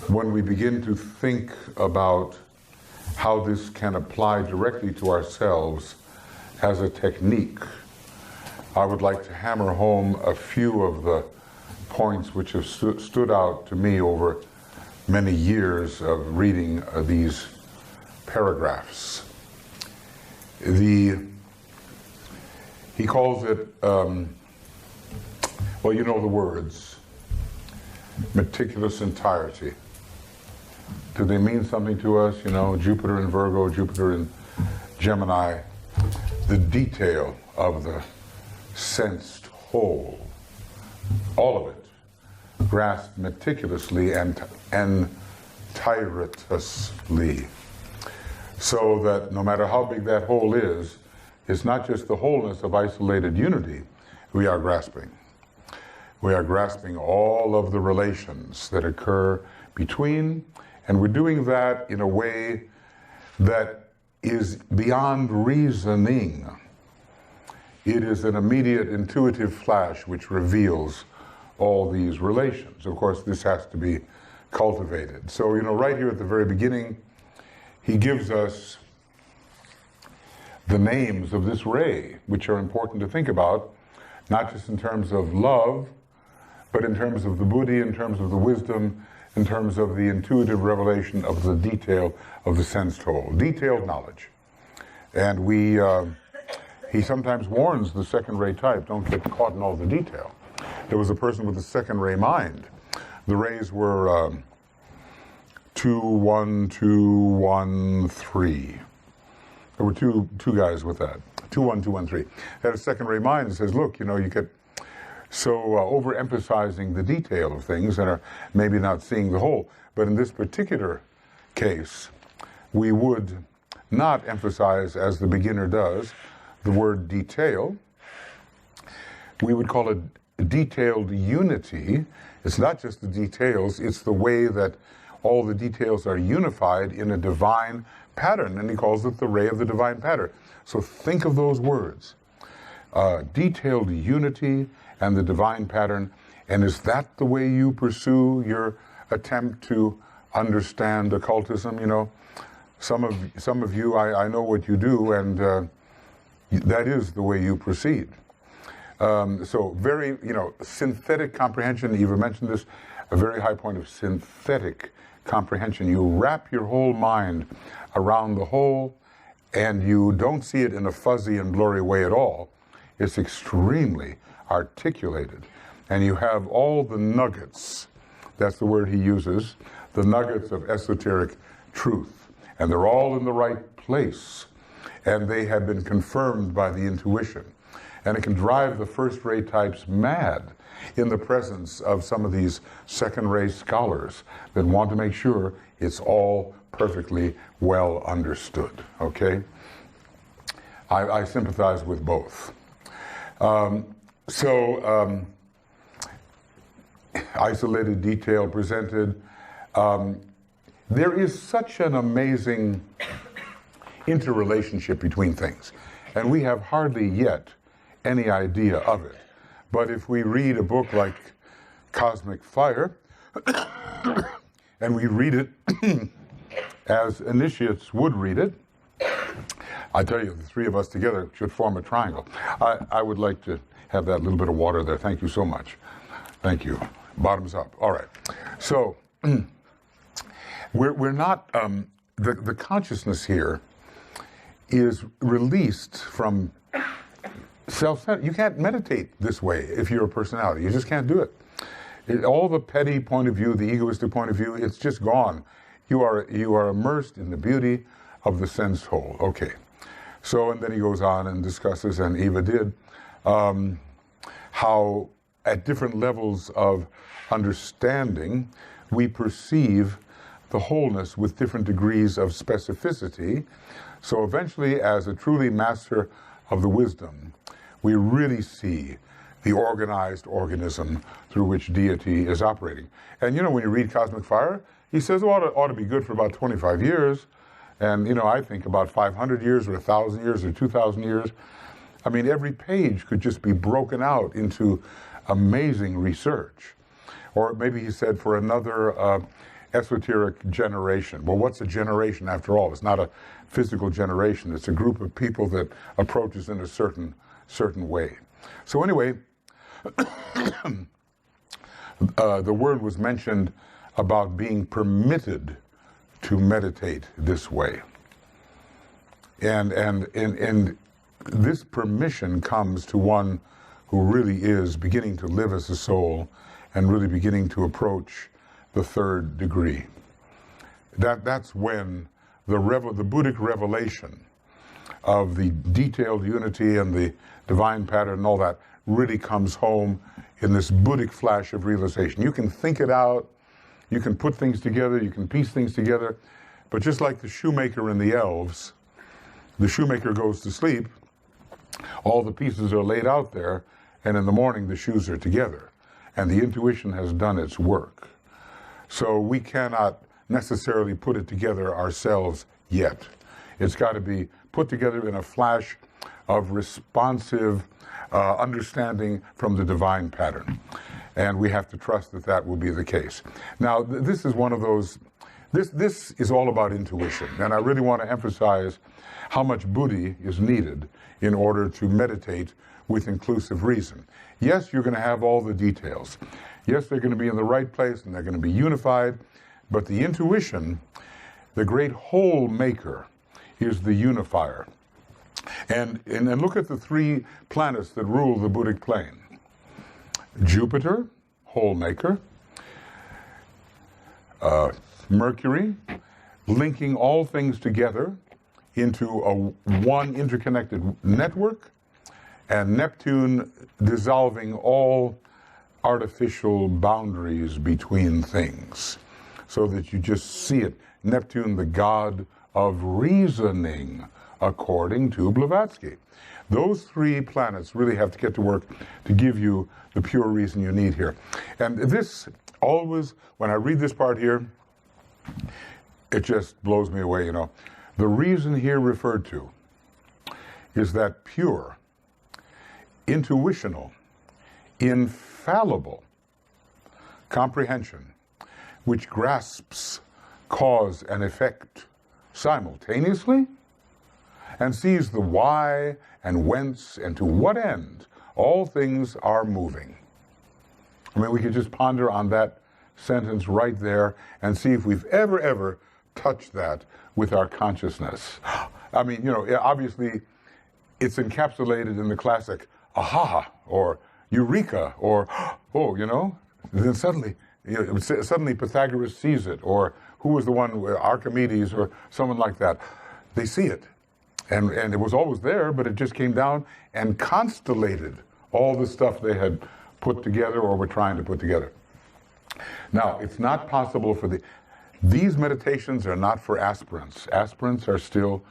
when we begin to think about how this can apply directly to ourselves as a technique, I would like to hammer home a few of the points which have stood out to me over many years of reading these paragraphs. He calls it, well, you know the words, meticulous entirety. Do they mean something to us? You know, Jupiter in Virgo, Jupiter in Gemini, the detail of the sensed whole, all of it, grasped meticulously and tirelessly, so that no matter how big that whole is, it's not just the wholeness of isolated unity we are grasping. We are grasping all of the relations that occur between, and we're doing that in a way that is beyond reasoning. It is an immediate intuitive flash which reveals all these relations. Of course, this has to be cultivated. So, you know, right here at the very beginning, he gives us the names of this ray, which are important to think about, not just in terms of love, but in terms of the buddhi, in terms of the wisdom, in terms of the intuitive revelation of the detail of the sensed whole, detailed knowledge. And he sometimes warns the second ray type, don't get caught in all the detail. There was a person with a second ray mind. The rays were 2, 1, 2, 1, 3. There were two guys with that. 2, 1, 2, 1, 3. They had a second ray mind that says, look, you know, you get so overemphasizing the detail of things and are maybe not seeing the whole. But in this particular case, we would not emphasize, as the beginner does, the word detail. We would call it detailed unity. It's not just the details, it's the way that all the details are unified in a divine pattern, and he calls it the ray of the divine pattern. So think of those words. Detailed unity and the divine pattern, and is that the way you pursue your attempt to understand occultism? You know, some of you, I know what you do, and that is the way you proceed. So very, you know, synthetic comprehension, Eva mentioned this, a very high point of synthetic comprehension. You wrap your whole mind around the whole, and you don't see it in a fuzzy and blurry way at all. It's extremely articulated, and you have all the nuggets, that's the word he uses, the nuggets of esoteric truth, and they're all in the right place, and they have been confirmed by the intuition. And it can drive the first ray types mad in the presence of some of these second ray scholars that want to make sure it's all perfectly well understood, okay? I sympathize with both. Isolated detail presented. There is such an amazing interrelationship between things, and we have hardly yet any idea of it. But if we read a book like Cosmic Fire, and we read it as initiates would read it, I tell you, the three of us together should form a triangle. I would like to have that little bit of water there. Thank you so much. Thank you. Bottoms up. All right. So we're not, the consciousness here is released from self-centered. You can't meditate this way if you're a personality. You just can't do it. All the petty point of view, the egoistic point of view, it's just gone. You are immersed in the beauty of the sensed whole. Okay. So, and then he goes on and discusses, and Eva did, how at different levels of understanding we perceive the wholeness with different degrees of specificity. So eventually, as a truly master of the wisdom, we really see the organized organism through which deity is operating. And you know, when you read Cosmic Fire, he says, well, it ought to be good for about 25 years. And you know, I think about 500 years or 1,000 years or 2,000 years. I mean, every page could just be broken out into amazing research. Or maybe he said for another esoteric generation. Well, what's a generation after all? It's not a physical generation. It's a group of people that approaches in a certain way. So anyway, the word was mentioned about being permitted to meditate this way. And this permission comes to one who really is beginning to live as a soul and really beginning to approach the third degree. That's when the Buddhic revelation of the detailed unity and the divine pattern and all that really comes home in this Buddhic flash of realization. You can think it out, you can put things together, you can piece things together, but just like the shoemaker and the elves, the shoemaker goes to sleep, all the pieces are laid out there, and in the morning the shoes are together, and the intuition has done its work. So we cannot necessarily put it together ourselves yet. It's got to be put together in a flash of responsive understanding from the divine pattern. And we have to trust that that will be the case. Now, this is one of those, this is all about intuition. And I really want to emphasize how much buddhi is needed in order to meditate with inclusive reason. Yes, you're going to have all the details. Yes, they're going to be in the right place and they're going to be unified, but the intuition, the great whole maker, is the unifier. And look at the three planets that rule the Buddhic plane. Jupiter, whole maker. Mercury, linking all things together into one interconnected network. And Neptune, dissolving all artificial boundaries between things so that you just see it. Neptune, the god of reasoning, according to Blavatsky. Those three planets really have to get to work to give you the pure reason you need here. And this always, when I read this part here, it just blows me away, you know. The reason here referred to is that pure, intuitional, infallible comprehension which grasps cause and effect simultaneously and sees the why and whence and to what end all things are moving. I mean, we could just ponder on that sentence right there and see if we've ever touched that with our consciousness. I mean, you know, obviously it's encapsulated in the classic aha or eureka or oh, you know, then suddenly Pythagoras sees it, or who was the one, Archimedes or someone like that. They see it. And it was always there, but it just came down and constellated all the stuff they had put together or were trying to put together. Now, it's not possible for these meditations are not for aspirants. Aspirants are still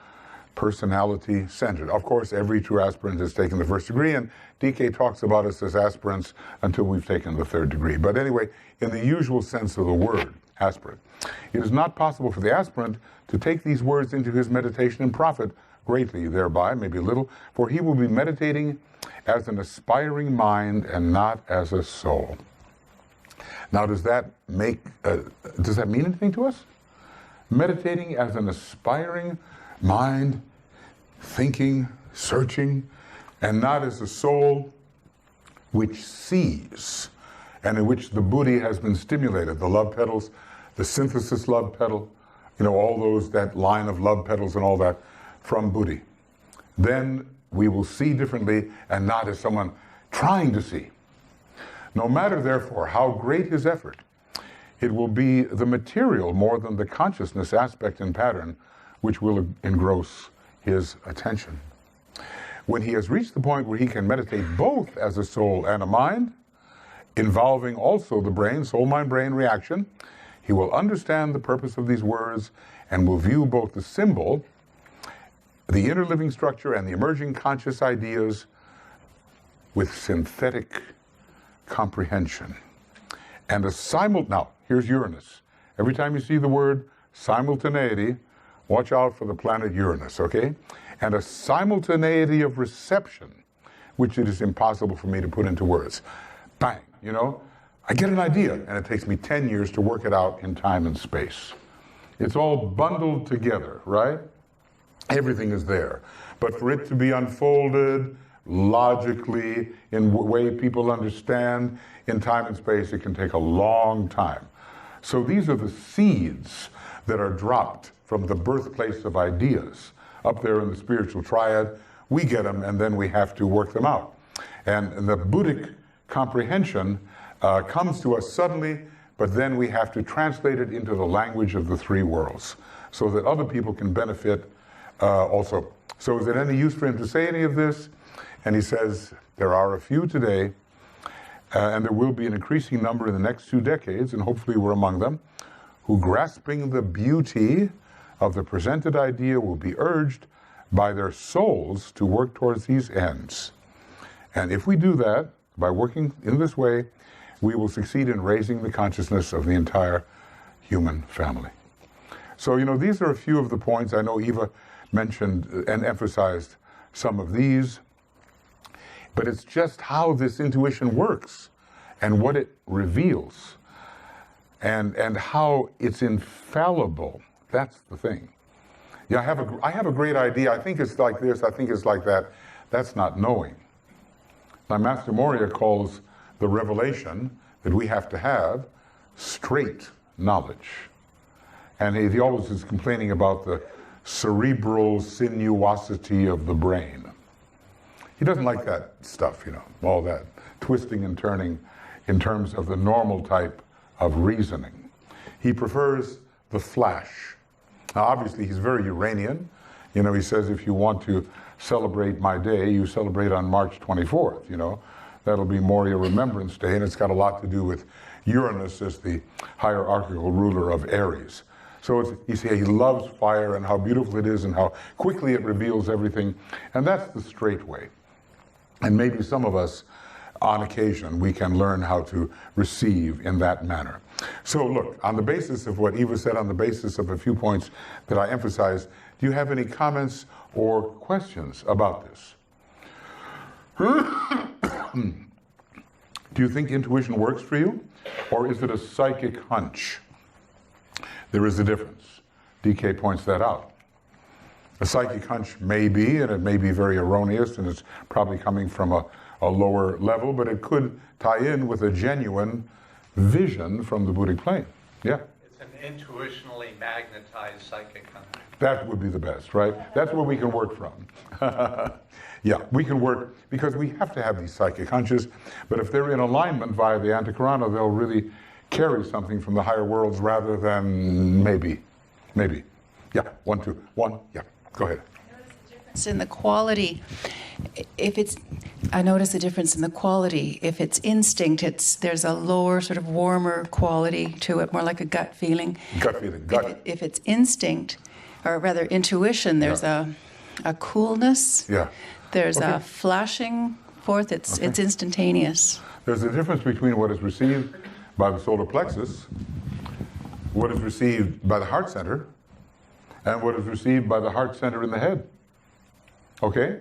personality centered. Of course, every true aspirant has taken the first degree, and DK talks about us as aspirants until we've taken the third degree. But anyway, in the usual sense of the word, aspirant, it is not possible for the aspirant to take these words into his meditation and profit greatly thereby, maybe a little, for he will be meditating as an aspiring mind and not as a soul. Now, does that mean anything to us? Meditating as an aspiring mind, thinking, searching, and not as a soul which sees, and in which the buddhi has been stimulated, the love petals, the synthesis love petal, you know, all those, that line of love petals and all that from buddhi. Then we will see differently and not as someone trying to see. No matter, therefore, how great his effort, it will be the material more than the consciousness aspect and pattern which will engross his attention. When he has reached the point where he can meditate both as a soul and a mind, involving also the brain, soul-mind-brain reaction, he will understand the purpose of these words and will view both the symbol, the inner living structure, and the emerging conscious ideas with synthetic comprehension. And now, here's Uranus. Every time you see the word simultaneity, watch out for the planet Uranus, okay? And a simultaneity of reception, which it is impossible for me to put into words. Bang, you know? I get an idea, and it takes me 10 years to work it out in time and space. It's all bundled together, right? Everything is there. But for it to be unfolded logically, in a way people understand, in time and space, it can take a long time. So these are the seeds that are dropped from the birthplace of ideas. Up there in the spiritual triad, we get them and then we have to work them out. And the Buddhic comprehension comes to us suddenly, but then we have to translate it into the language of the three worlds so that other people can benefit also. So is it any use for him to say any of this? And he says, there are a few today, and there will be an increasing number in the next 2 decades, and hopefully we're among them, who grasping the beauty of the presented idea will be urged by their souls to work towards these ends. And if we do that, by working in this way, we will succeed in raising the consciousness of the entire human family. So, you know, these are a few of the points. I know Eva mentioned and emphasized some of these, but it's just how this intuition works and what it reveals and how it's infallible. That's the thing. Yeah, I have a great idea. I think it's like this, I think it's like that. That's not knowing. Now, Master Morya calls the revelation that we have to have straight knowledge. And he always is complaining about the cerebral sinuosity of the brain. He doesn't like that stuff, you know, all that twisting and turning in terms of the normal type of reasoning. He prefers the flash. Now, obviously, he's very Uranian. You know, he says, if you want to celebrate my day, you celebrate on March 24th, you know. That'll be Morya Remembrance Day, and it's got a lot to do with Uranus as the hierarchical ruler of Aries. So he loves fire and how beautiful it is and how quickly it reveals everything, and that's the straight way. And maybe some of us, on occasion, we can learn how to receive in that manner. So look, on the basis of what Eva said, on the basis of a few points that I emphasized, do you have any comments or questions about this? Do you think intuition works for you, or is it a psychic hunch? There is a difference. DK points that out. A psychic hunch may be, and it may be very erroneous, and it's probably coming from a lower level, but it could tie in with a genuine vision from the Buddhic plane. Yeah? It's an intuitionally magnetized psychic hunch. That would be the best, right? That's where we can work from. Yeah, we can work, because we have to have these psychic hunches, but if they're in alignment via the Antakarana, they'll really carry something from the higher worlds rather than maybe. Yeah, 1, 2, 1, yeah, go ahead. In the quality, I notice a difference in the quality. If it's instinct, there's a lower, sort of warmer quality to it, more like a gut feeling. Gut feeling, gut. If it's instinct, or rather intuition, there's a coolness. Yeah. There's a flashing forth. It's instantaneous. There's a difference between what is received by the solar plexus, what is received by the heart center, and what is received by the heart center in the head. Okay?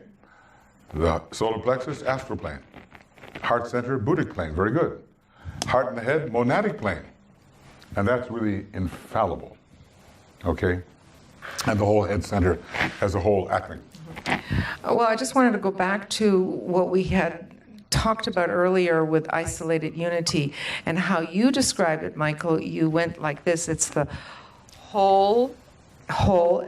The solar plexus, astral plane. Heart center, Buddhic plane. Very good. Heart in the head, monadic plane. And that's really infallible. Okay? And the whole head center as a whole acting. Well, I just wanted to go back to what we had talked about earlier with isolated unity and how you described it, Michael. You went like this. It's the whole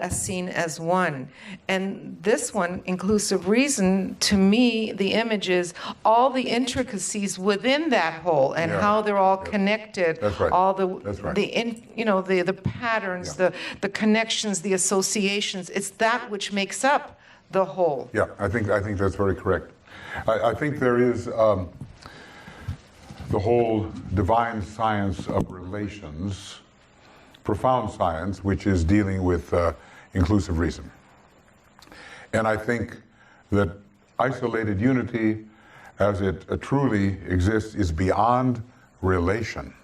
as seen as one. And this one, inclusive reason, to me, the image is all the intricacies within that whole and how they're all connected. That's right. All the the patterns, the connections, the associations. It's that which makes up the whole. Yeah, I think that's very correct. I think there is the whole divine science of relations, profound science, which is dealing with inclusive reason. And I think that isolated unity, as it truly exists, is beyond relation.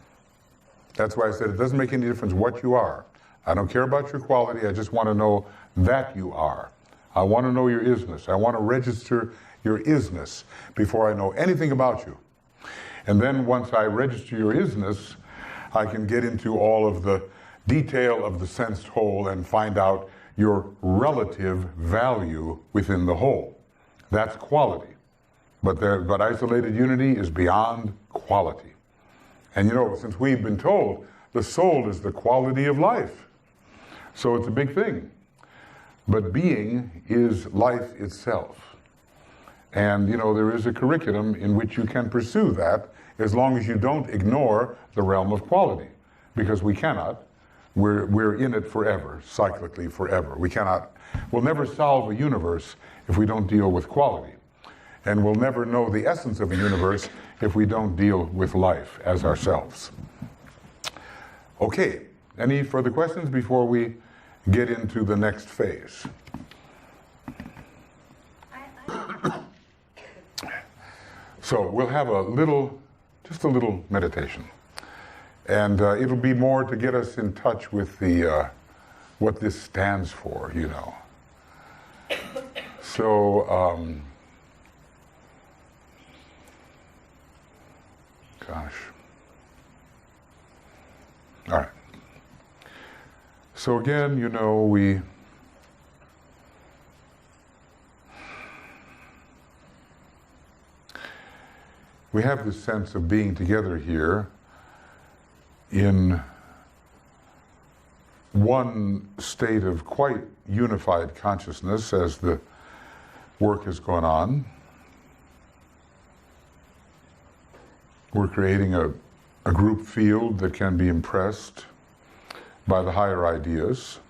That's why I said it doesn't make any difference what you are. I don't care about your quality, I just want to know that you are. I want to know your isness. I want to register your isness before I know anything about you. And then once I register your isness, I can get into all of the detail of the sensed whole and find out your relative value within the whole. That's quality. But isolated unity is beyond quality. And you know, since we've been told the soul is the quality of life, so it's a big thing. But being is life itself. And you know, there is a curriculum in which you can pursue that as long as you don't ignore the realm of quality, because we cannot. We're in it forever, cyclically forever. We'll never solve a universe if we don't deal with quality. And we'll never know the essence of a universe if we don't deal with life as ourselves. Okay, any further questions before we get into the next phase? So we'll have just a little meditation. And it'll be more to get us in touch with the what this stands for, you know. So, gosh. All right. So again, you know, we have this sense of being together here in one state of quite unified consciousness as the work has gone on. We're creating a group field that can be impressed by the higher ideas.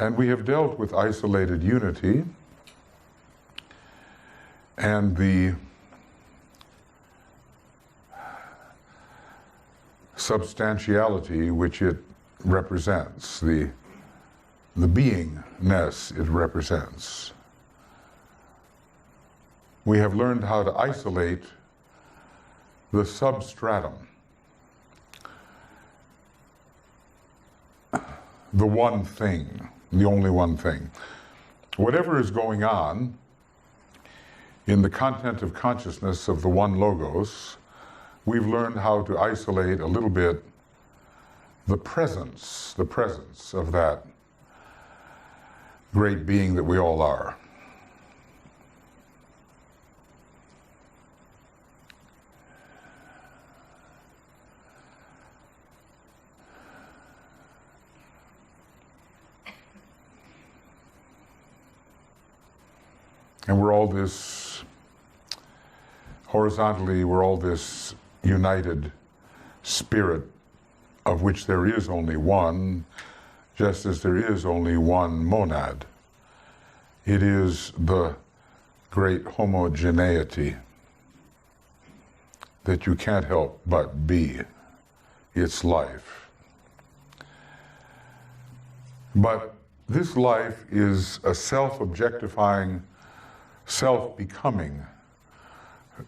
And we have dealt with isolated unity and the substantiality which it represents, the beingness it represents. We have learned how to isolate the substratum, the one thing, the only one thing. Whatever is going on in the content of consciousness of the one logos, we've learned how to isolate a little bit the presence of that great being that we all are. And we're all this, horizontally, we're all this united spirit of which there is only one, just as there is only one monad. It is the great homogeneity that you can't help but be. It's life. But this life is a self-objectifying, self-becoming,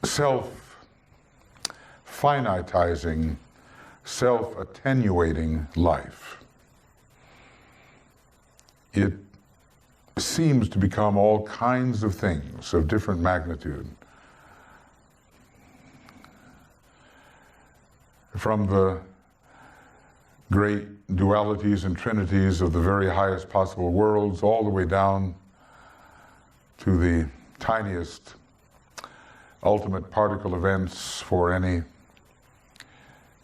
self-finitizing, self-attenuating life. It seems to become all kinds of things of different magnitude. From the great dualities and trinities of the very highest possible worlds, all the way down to the tiniest ultimate particle events for any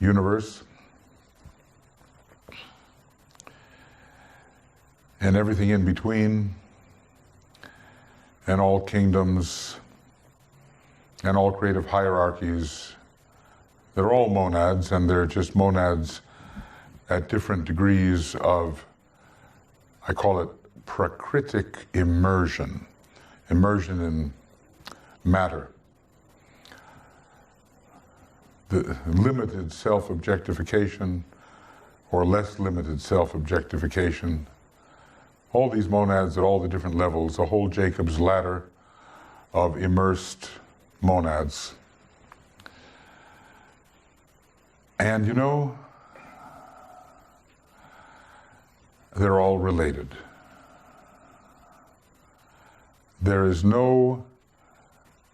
universe, and everything in between, and all kingdoms, and all creative hierarchies. They're all monads, and they're just monads at different degrees of, I call it prakritic immersion, immersion in matter. The limited self-objectification or less limited self-objectification. All these monads at all the different levels, a whole Jacob's ladder of immersed monads. And you know, they're all related. there is no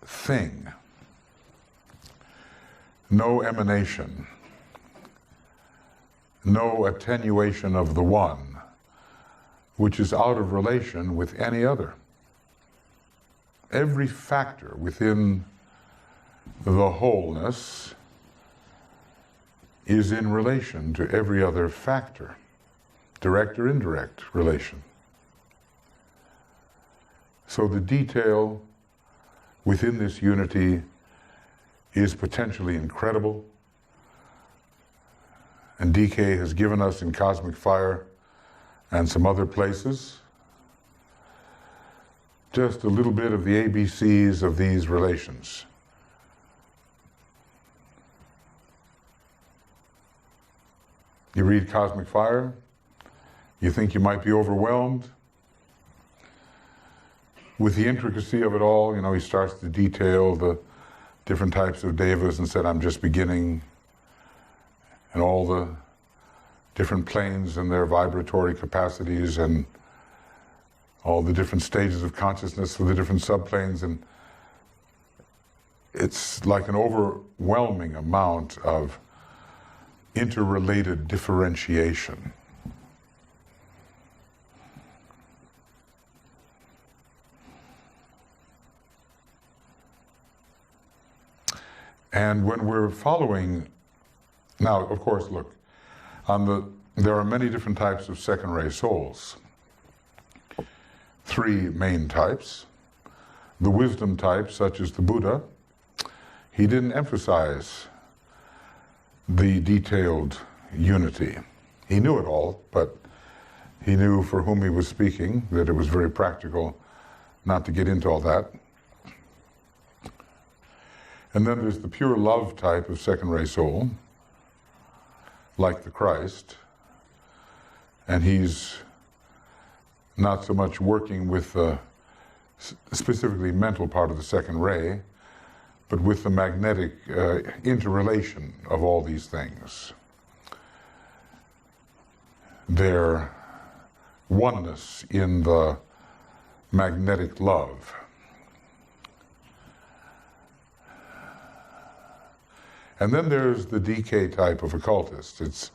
thing, no emanation, no attenuation of the one, which is out of relation with any other. Every factor within the wholeness is in relation to every other factor, direct or indirect relation. So the detail within this unity is potentially incredible, and DK has given us in Cosmic Fire and some other places just a little bit of the ABCs of these relations. You read Cosmic Fire, you think you might be overwhelmed with the intricacy of it all. You know, he starts to detail the different types of devas and said, I'm just beginning, and all the different planes and their vibratory capacities and all the different stages of consciousness for the different subplanes, and it's like an overwhelming amount of interrelated differentiation. And when we're following, now of course, look, there are many different types of second ray souls. 3 main types. The wisdom type, such as the Buddha, he didn't emphasize the detailed unity. He knew it all, but he knew for whom he was speaking that it was very practical not to get into all that. And then there's the pure love type of second ray soul, like the Christ, and he's not so much working with the specifically mental part of the second ray, but with the magnetic interrelation of all these things. Their oneness in the magnetic love. And then there's the DK type of occultist. It's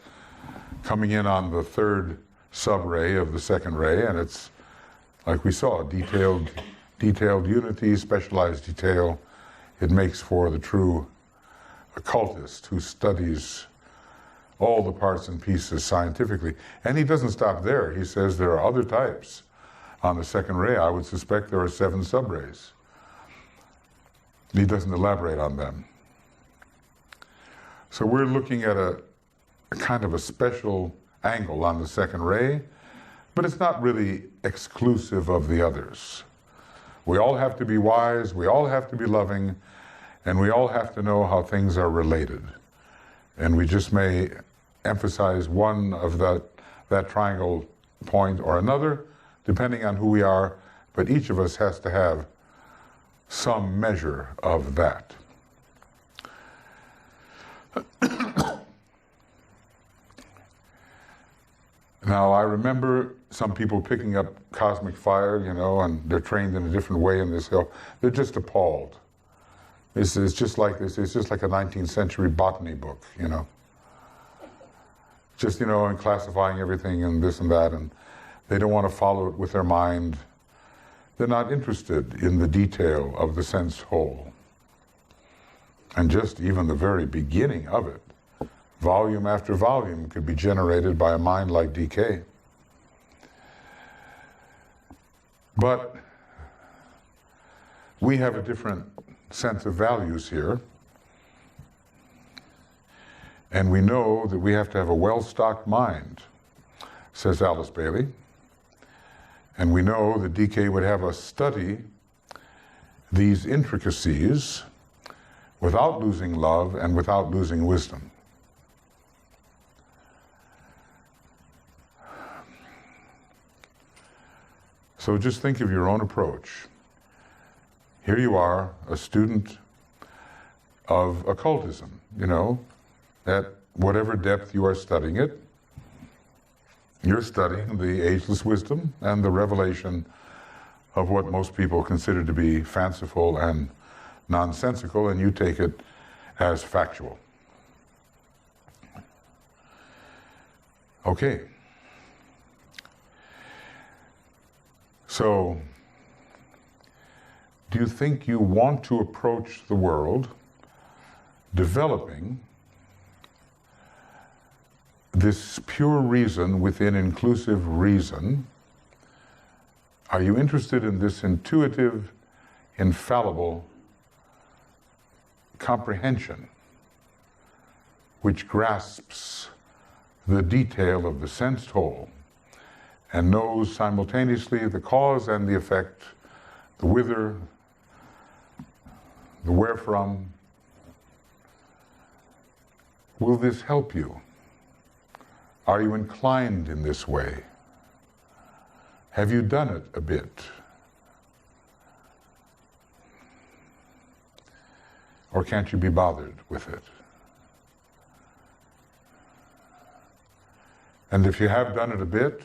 coming in on the 3rd sub-ray of the second ray, and it's, like we saw, detailed unity, specialized detail. It makes for the true occultist who studies all the parts and pieces scientifically. And he doesn't stop there. He says there are other types on the second ray. I would suspect there are 7 sub-rays. He doesn't elaborate on them. So we're looking at a kind of a special angle on the second ray, but it's not really exclusive of the others. We all have to be wise, we all have to be loving, and we all have to know how things are related. And we just may emphasize one of that triangle point or another, depending on who we are, but each of us has to have some measure of that. Now, I remember some people picking up Cosmic Fire, you know, and they're trained in a different way in this hill. They're just appalled. It's just like this. It's just like a 19th century botany book, you know. Just, you know, and classifying everything and this and that, and they don't want to follow it with their mind. They're not interested in the detail of the sense whole. And just even the very beginning of it, volume after volume, could be generated by a mind like DK. But we have a different sense of values here. And we know that we have to have a well-stocked mind, says Alice Bailey. And we know that DK would have us study these intricacies without losing love and without losing wisdom. So just think of your own approach. Here you are, a student of occultism, you know, at whatever depth you are studying it. You're studying the ageless wisdom and the revelation of what most people consider to be fanciful and nonsensical, and you take it as factual. Okay. So, do you think you want to approach the world developing this pure reason within inclusive reason? Are you interested in this intuitive, infallible comprehension which grasps the detail of the sensed whole and knows simultaneously the cause and the effect, the whither, the wherefrom? Will this help you? Are you inclined in this way? Have you done it a bit? Or can't you be bothered with it? And if you have done it a bit,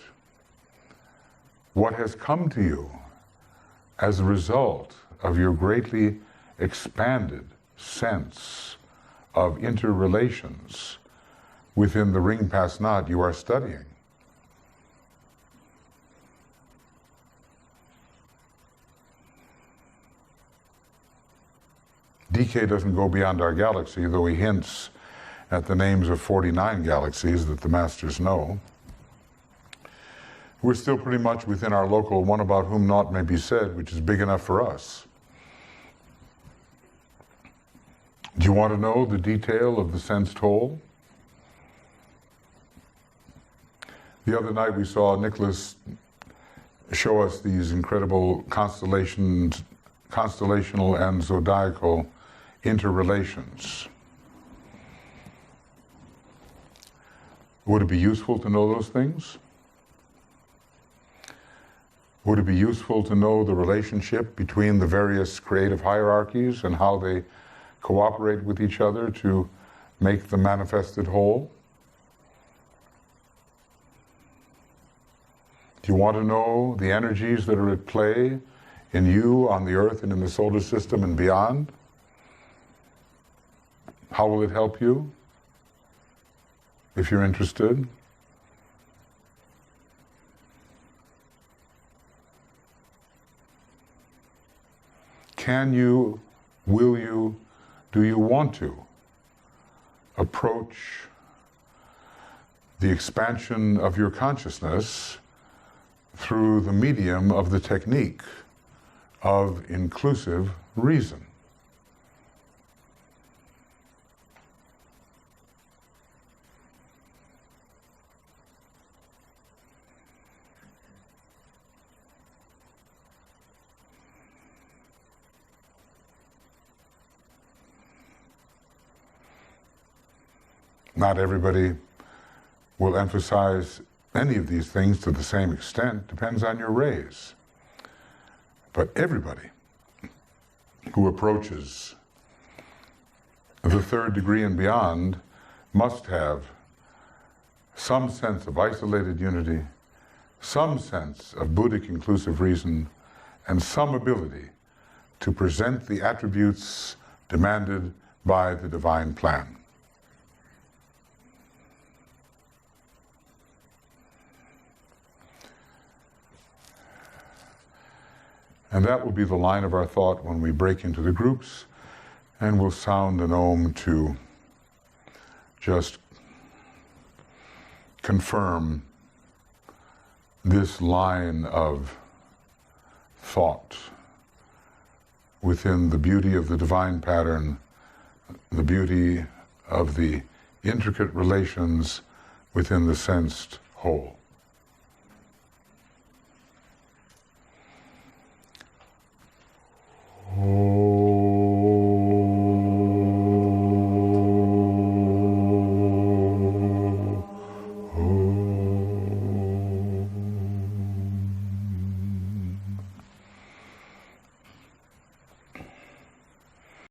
what has come to you as a result of your greatly expanded sense of interrelations within the ring past knot you are studying? DK doesn't go beyond our galaxy, though he hints at the names of 49 galaxies that the masters know. We're still pretty much within our local one about whom naught may be said, which is big enough for us. Do you want to know the detail of the sensed whole? The other night we saw Nicholas show us these incredible constellational and zodiacal interrelations. Would it be useful to know those things? Would it be useful to know the relationship between the various creative hierarchies and how they cooperate with each other to make the manifested whole? Do you want to know the energies that are at play in you, on the earth, and in the solar system and beyond? How will it help you, if you're interested? Can you, will you, do you want to approach the expansion of your consciousness through the medium of the technique of inclusive reason? Not everybody will emphasize any of these things to the same extent, depends on your raise. But everybody who approaches the third degree and beyond must have some sense of isolated unity, some sense of Buddhic inclusive reason, and some ability to present the attributes demanded by the divine plan. And that will be the line of our thought when we break into the groups, and we'll sound an Om to just confirm this line of thought within the beauty of the divine pattern, the beauty of the intricate relations within the sensed whole.